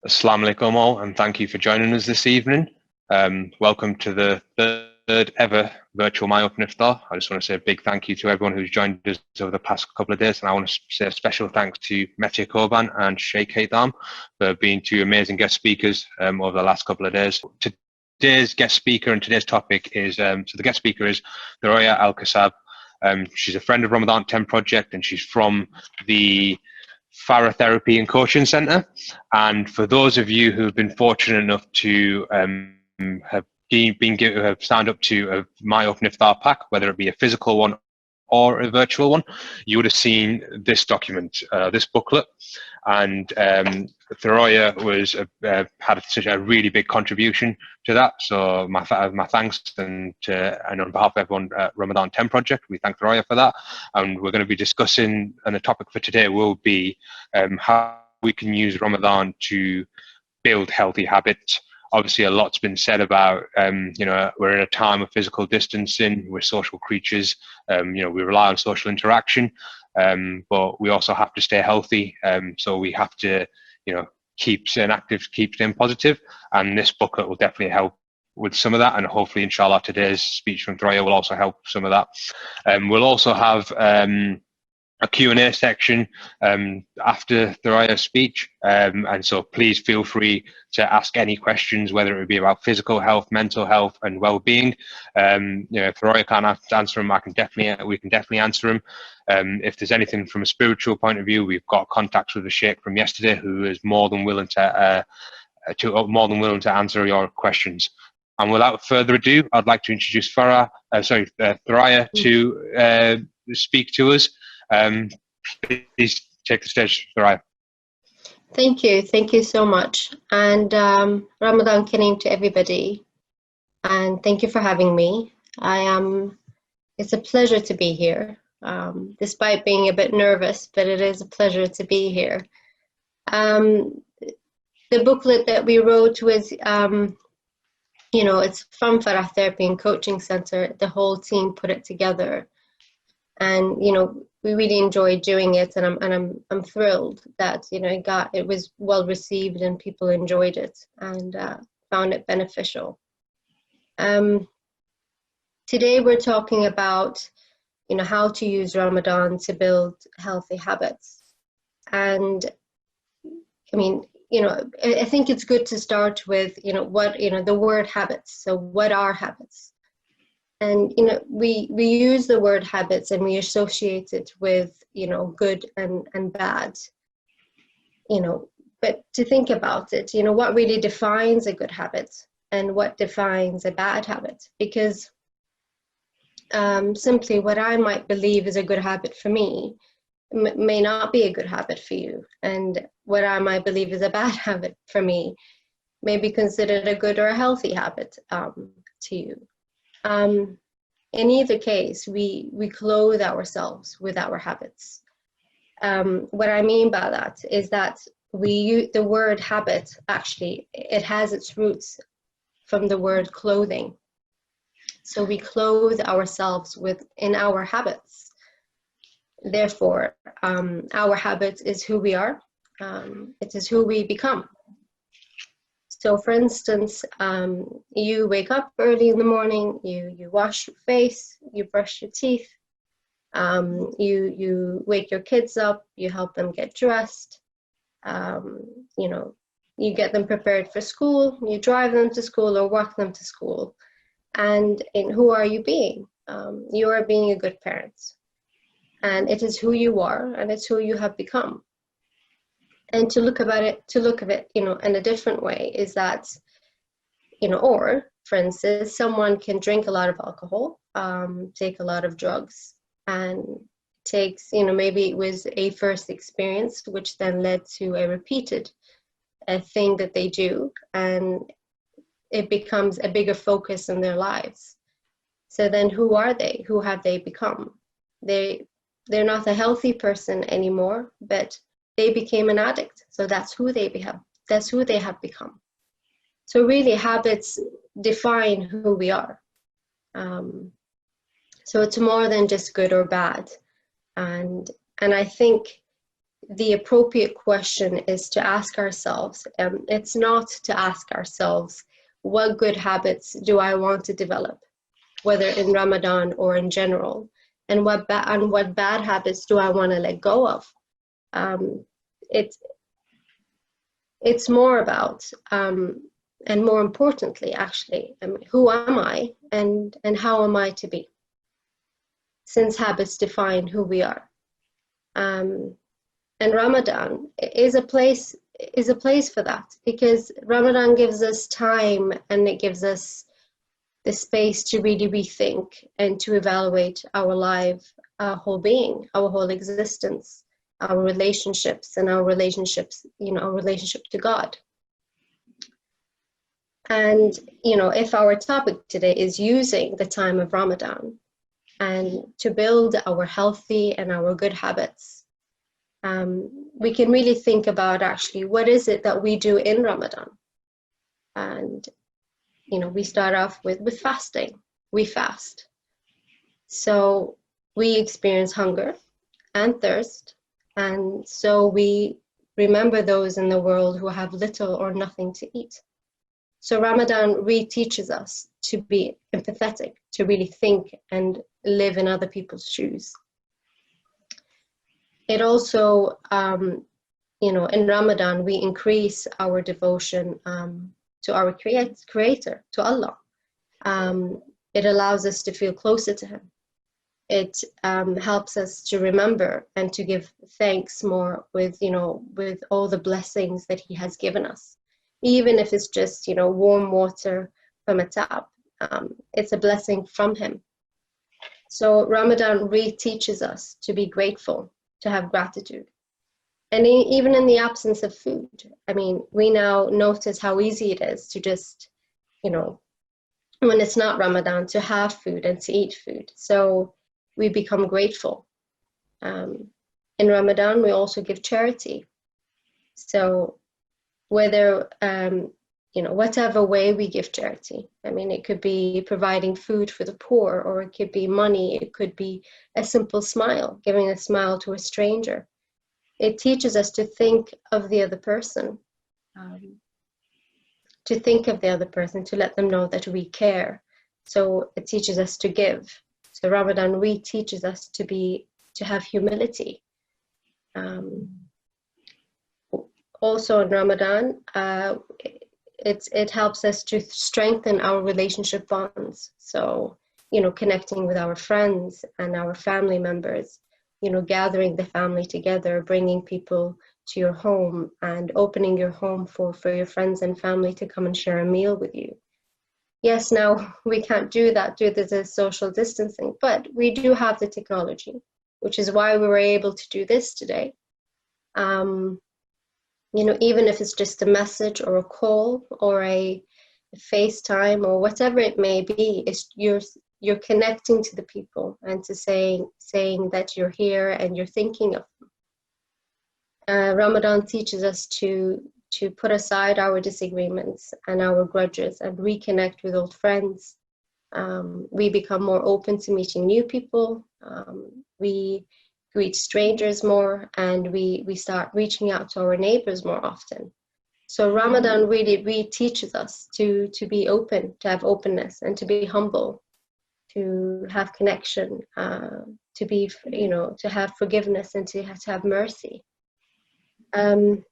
Assalamu alaikum all, and thank you for joining us this evening. Welcome to the third ever virtual My OpenIftar. I just want to say a big thank you to everyone who's joined us over the past couple of days, and I want to say a special thanks to Mehdi Koban and Sheikh Haytham for being two amazing guest speakers over the last couple of days. Today's guest speaker and today's topic is, so the guest speaker is Thoraya Alkasab. She's a friend of Ramadan 10 Project, and she's from the Farah Therapy and Coaching Centre. And for those of you who have been fortunate enough to have signed up to a My OpenIftar pack, whether it be a physical one or a virtual one, you would have seen this document, this booklet. And Thoraya had such a really big contribution to that. So my thanks, and on behalf of everyone at Ramadan 10 Project, we thank Thoraya for that. And we're going to be discussing, and the topic for today will be how we can use Ramadan to build healthy habits. Obviously, a lot's been said about, we're in a time of physical distancing, we're social creatures, we rely on social interaction, but we also have to stay healthy. So we have to, keep staying active, keep staying positive. And this booklet will definitely help with some of that. And hopefully, inshallah, today's speech from Thoraya will also help some of that. We'll also have a Q&A section after Thoraya's speech, and so please feel free to ask any questions, whether it be about physical health, mental health, and well-being. If Thoraya can't answer them, we can definitely answer them. If there's anything from a spiritual point of view, we've got contacts with the Sheikh from yesterday, who is more than willing to answer your questions. And without further ado, I'd like to introduce Thoraya to speak to us. Please take the stage, Thoraya. Thank you so much, and Ramadan Kareem to everybody, and thank you for having me. It's a pleasure to be here, despite being a bit nervous, but it is a pleasure to be here. The booklet that we wrote was, it's from Farah Therapy and Coaching Center. The whole team put it together, and we really enjoyed doing it, and I'm thrilled that it was well received and people enjoyed it and found it beneficial. Today we're talking about how to use Ramadan to build healthy habits, and I think it's good to start with the word habits. So what are habits? And we use the word habits and we associate it with good and bad, but to think about it, what really defines a good habit and what defines a bad habit, because simply what I might believe is a good habit for me may not be a good habit for you, and what I might believe is a bad habit for me may be considered a good or a healthy habit to you. In either case, we clothe ourselves with our habits. What I mean by that is that the word habit, actually, it has its roots from the word clothing. So we clothe ourselves in our habits. Therefore, our habits is who we are. It is who we become. So for instance, you wake up early in the morning, you wash your face, you brush your teeth, you wake your kids up, you help them get dressed, you get them prepared for school, you drive them to school or walk them to school. And who are you being? You are being a good parent. And it is who you are, and it's who you have become. And to look at it, in a different way is that, or for instance, someone can drink a lot of alcohol, take a lot of drugs, and takes, maybe it was a first experience, which then led to a repeated thing that they do, and it becomes a bigger focus in their lives. So then who are they? Who have they become? They're not a healthy person anymore, but they became an addict. So that's who they have become. So really, habits define who we are. So it's more than just good or bad. And I think the appropriate question is to ask ourselves, it's not to ask ourselves, what good habits do I want to develop, whether in Ramadan or in general, and what bad habits do I want to let go of. It's more about, and more importantly, actually, who am I and how am I to be? Since habits define who we are. And Ramadan is a place for that, because Ramadan gives us time and it gives us the space to really rethink and to evaluate our life, our whole being, our whole existence, our relationships, and our relationships, our relationship to God. And if our topic today is using the time of Ramadan and to build our healthy and our good habits, we can really think about actually what is it that we do in Ramadan. And we start off with fasting. We fast, so we experience hunger and thirst, and so we remember those in the world who have little or nothing to eat. So Ramadan reteaches us to be empathetic, to really think and live in other people's shoes. It also, in Ramadan, we increase our devotion to our Creator, to Allah. It allows us to feel closer to Him. It helps us to remember and to give thanks more with all the blessings that He has given us. Even if it's just, warm water from a tap, it's a blessing from Him. So Ramadan reteaches us to be grateful, to have gratitude. And even in the absence of food, we now notice how easy it is to just, when it's not Ramadan, to have food and to eat food. So we become grateful. In Ramadan, we also give charity. So whether, whatever way we give charity, it could be providing food for the poor, or it could be money, it could be a simple smile, giving a smile to a stranger. It teaches us to think of the other person, to let them know that we care. So it teaches us to give. So Ramadan reteaches us to have humility. Also in Ramadan, it helps us to strengthen our relationship bonds. So, connecting with our friends and our family members, gathering the family together, bringing people to your home and opening your home for your friends and family to come and share a meal with you. Yes, now we can't do that due to the social distancing, but we do have the technology, which is why we were able to do this today. Even if it's just a message or a call or a FaceTime or whatever it may be, you're connecting to the people and to saying that you're here and you're thinking of them. Ramadan teaches us to put aside our disagreements and our grudges and reconnect with old friends. We become more open to meeting new people. We greet strangers more, and we start reaching out to our neighbors more often. So Ramadan really teaches us to be open, to have openness, and to be humble, to have connection, to be, to have forgiveness, and to have mercy. And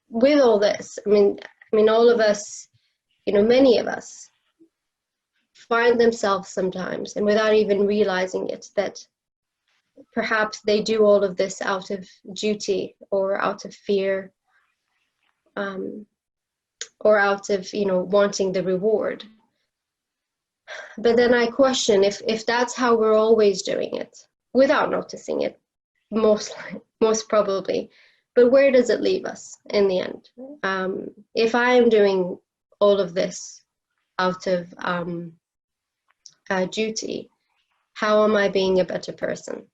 with all this, all of us, many of us find themselves sometimes, and without even realizing it, that perhaps they do all of this out of duty or out of fear, or out of, wanting the reward. But then I question if that's how we're always doing it, without noticing it, most probably. But where does it leave us in the end? If I am doing all of this out of duty, how am I being a better person?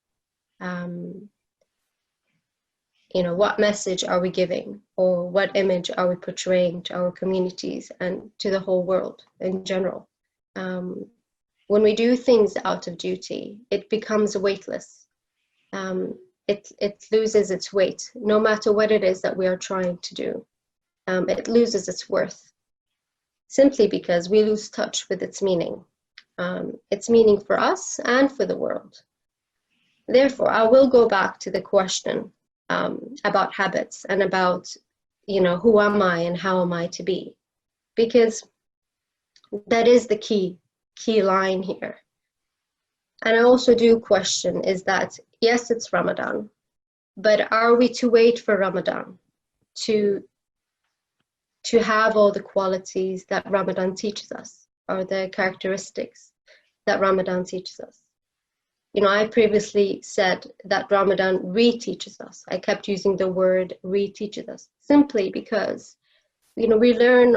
What message are we giving, or what image are we portraying to our communities and to the whole world in general? When we do things out of duty, it becomes weightless. it loses its weight, no matter what it is that we are trying to do. It loses its worth, simply because we lose touch with its meaning for us and for the world. Therefore, I will go back to the question about habits and about, who am I and how am I to be? Because that is the key line here. And I also do question is that, yes, it's Ramadan, but are we to wait for Ramadan to have all the qualities that Ramadan teaches us, or the characteristics that Ramadan teaches us? I previously said that Ramadan reteaches us. I kept using the word reteaches us, simply because, we learn,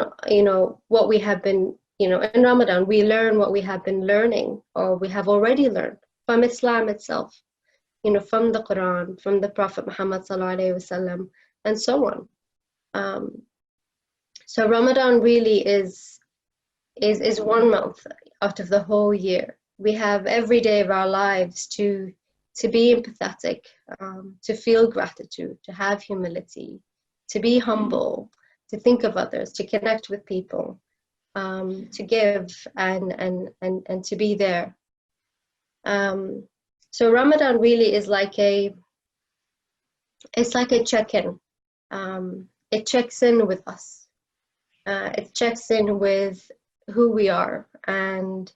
what we have been, in Ramadan, we learn what we have been learning, or we have already learned from Islam itself, from the Quran, from the Prophet Muhammad sallallahu alaihi wasallam, and so on. So Ramadan really is 1 month out of the whole year. We have every day of our lives to be empathetic, to feel gratitude, to have humility, to be humble, to think of others, to connect with people, to give and to be there. So Ramadan really is like a check-in. It checks in with us. It checks in with who we are and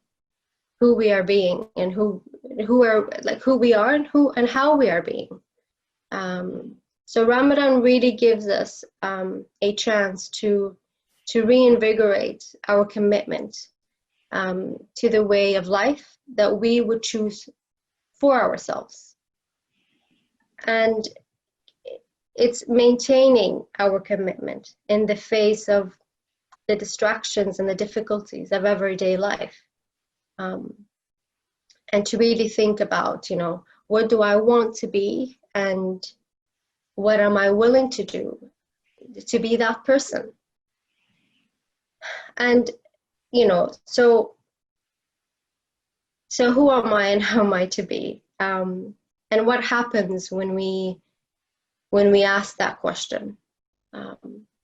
who we are being, and who we are and how we are being. So Ramadan really gives us a chance to reinvigorate our commitment to the way of life that we would choose for ourselves. And it's maintaining our commitment in the face of the distractions and the difficulties of everyday life. And to really think about, what do I want to be, and what am I willing to do to be that person? And, so who am I and how am I to be? And what happens when we ask that question,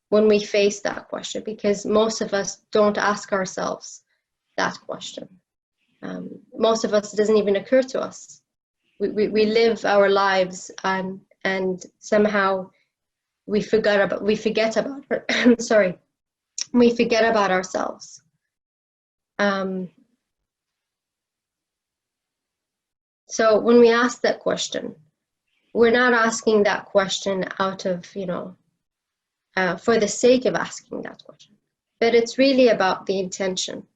when we face that question? Because most of us don't ask ourselves that question. Most of us, it doesn't even occur to us. We live our lives and somehow we forget about sorry, we forget about ourselves. So when we ask that question, we're not asking that question out of, for the sake of asking that question, but it's really about the intention.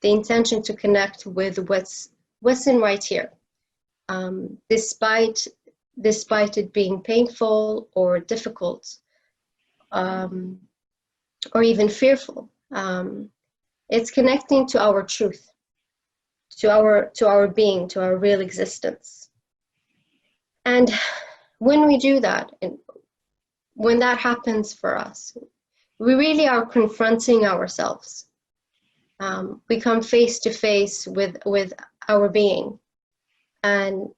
The intention to connect with what's in right here, despite it being painful or difficult, or even fearful. It's connecting to our truth, to our being, to our real existence. And when we do that, and when that happens for us, we really are confronting ourselves. We come face to face with our being. And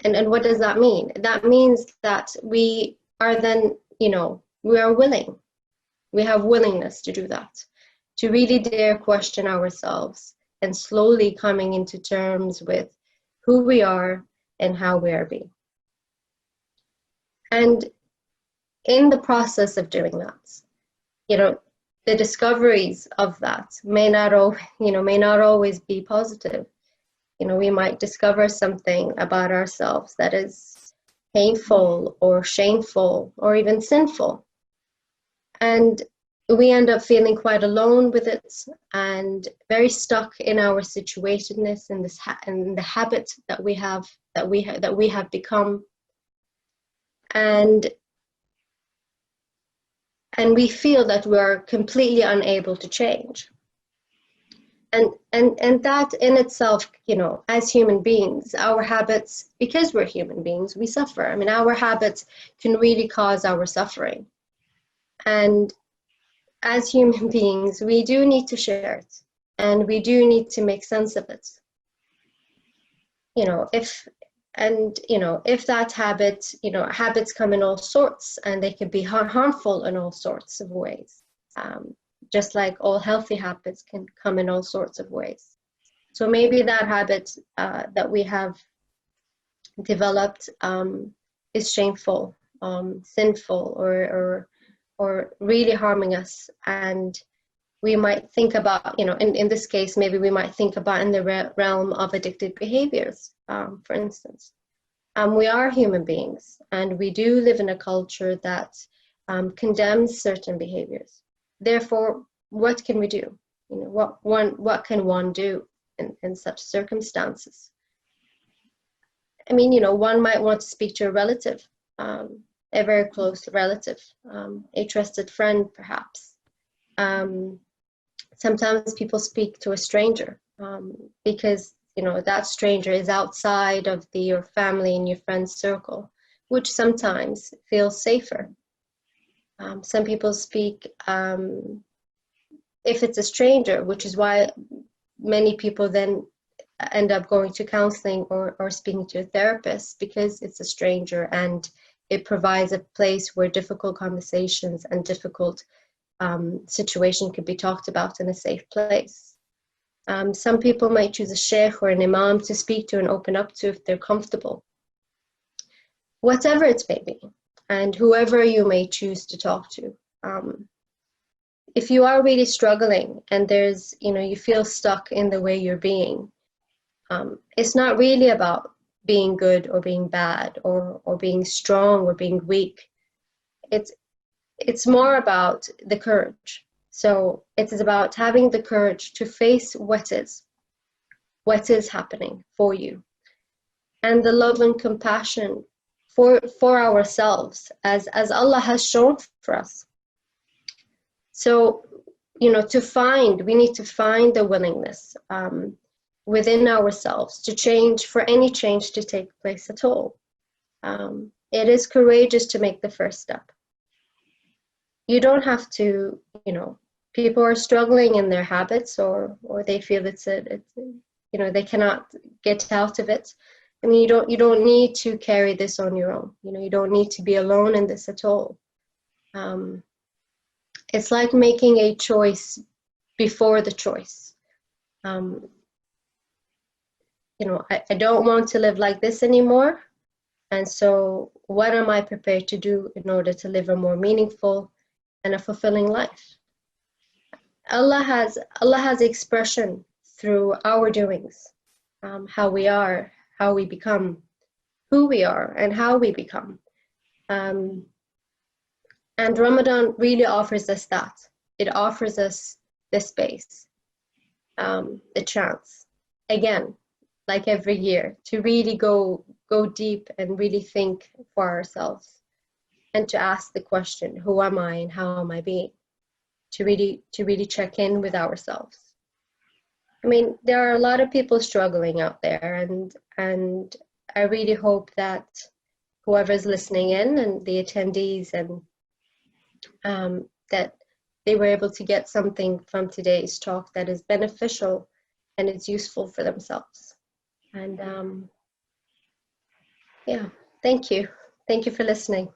what does that mean? That means that we are then, we are willing. We have willingness to do that, to really dare question ourselves and slowly coming into terms with who we are and how we are being. And in the process of doing that, the discoveries of that may not always be positive. We might discover something about ourselves that is painful or shameful or even sinful. And we end up feeling quite alone with it and very stuck in our situatedness and and the habit that we have become. And we feel that we are completely unable to change. And that in itself, as human beings, our habits, because we're human beings, we suffer. I mean, our habits can really cause our suffering. And as human beings, we do need to share it, and we do need to make sense of it. If And if that habit, habits come in all sorts, and they can be harmful in all sorts of ways, just like all healthy habits can come in all sorts of ways. So maybe that habit that we have developed is shameful, sinful, or really harming us, and we might think about, in this case, maybe we might think about in the realm of addictive behaviors, for instance. We are human beings, and we do live in a culture that condemns certain behaviors. Therefore, what can we do? What can one do in such circumstances? I mean, one might want to speak to a relative, a very close relative, a trusted friend, perhaps. Sometimes people speak to a stranger because that stranger is outside of your family and your friend's circle, which sometimes feels safer. Some people speak if it's a stranger, which is why many people then end up going to counseling or speaking to a therapist, because it's a stranger and it provides a place where difficult conversations and difficult situation could be talked about in a safe place. Some people might choose a sheikh or an imam to speak to and open up to if they're comfortable. Whatever it may be, and whoever you may choose to talk to. If you are really struggling and there's, you feel stuck in the way you're being, it's not really about being good or being bad or being strong or being weak. It's more about the courage. So it is about having the courage to face what is happening for you, and the love and compassion for ourselves as Allah has shown for us. So, we need to find the willingness within ourselves to change, for any change to take place at all. It is courageous to make the first step. You don't have to, people are struggling in their habits, or they feel they cannot get out of it. I mean, you don't need to carry this on your own. You don't need to be alone in this at all. It's like making a choice before the choice. I don't want to live like this anymore. And so what am I prepared to do in order to live a more meaningful and a fulfilling life? Allah has expression through our doings, how we are, how we become, who we are, and how we become. And Ramadan really offers us that. It offers us the space, the chance, again, like every year, to really go deep and really think for ourselves, and to ask the question, who am I and how am I being? To really check in with ourselves. I mean, there are a lot of people struggling out there, and I really hope that whoever's listening in and the attendees, and that they were able to get something from today's talk that is beneficial and is useful for themselves. And yeah, thank you for listening.